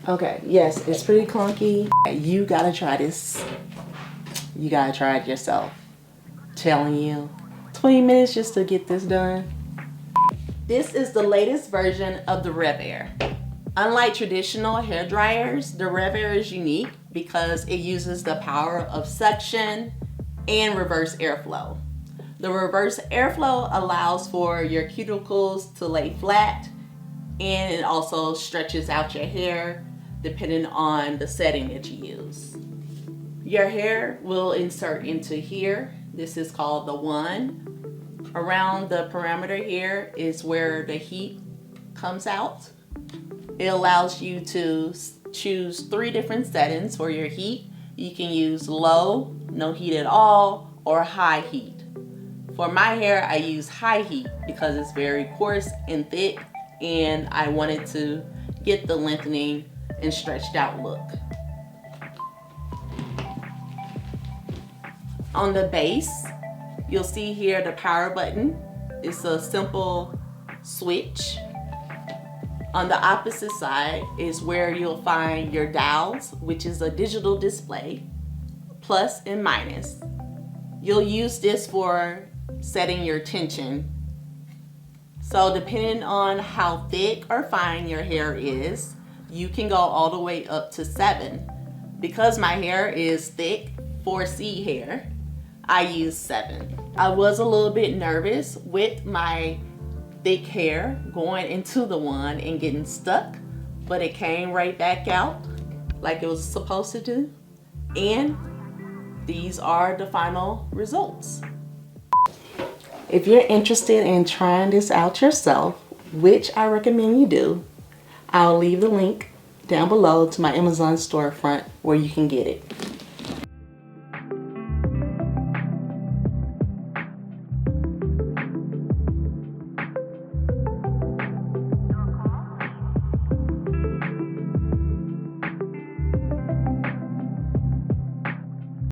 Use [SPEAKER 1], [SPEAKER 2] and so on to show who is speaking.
[SPEAKER 1] Okay, yes, it's pretty clunky. You gotta try this. You gotta try it yourself. Telling you, 20 minutes just to get this done. This is the latest version of the RevAir. Unlike traditional hair dryers, the RevAir is unique because it uses the power of suction and reverse airflow. The reverse airflow allows for your cuticles to lay flat, and it also stretches out your hair depending on the setting that you use. Your hair will insert into here. This is called the one. Around the parameter here is where the heat comes out. It allows you to choose 3 different settings for your heat. You can use low, no heat at all, or high heat. For my hair, I use high heat because it's very coarse and thick, and I wanted to get the lengthening and stretched out look. On the base, you'll see here the power button. It's a simple switch. On the opposite side is where you'll find your dials, which is a digital display, plus and minus. You'll use this for setting your tension. So depending on how thick or fine your hair is, you can go all the way up to 7. Because my hair is thick 4C hair, I use 7. I was a little bit nervous with my thick hair going into the one and getting stuck, but it came right back out like it was supposed to do. And these are the final results. If you're interested in trying this out yourself, which I recommend you do, I'll leave the link down below to my Amazon storefront where you can get it.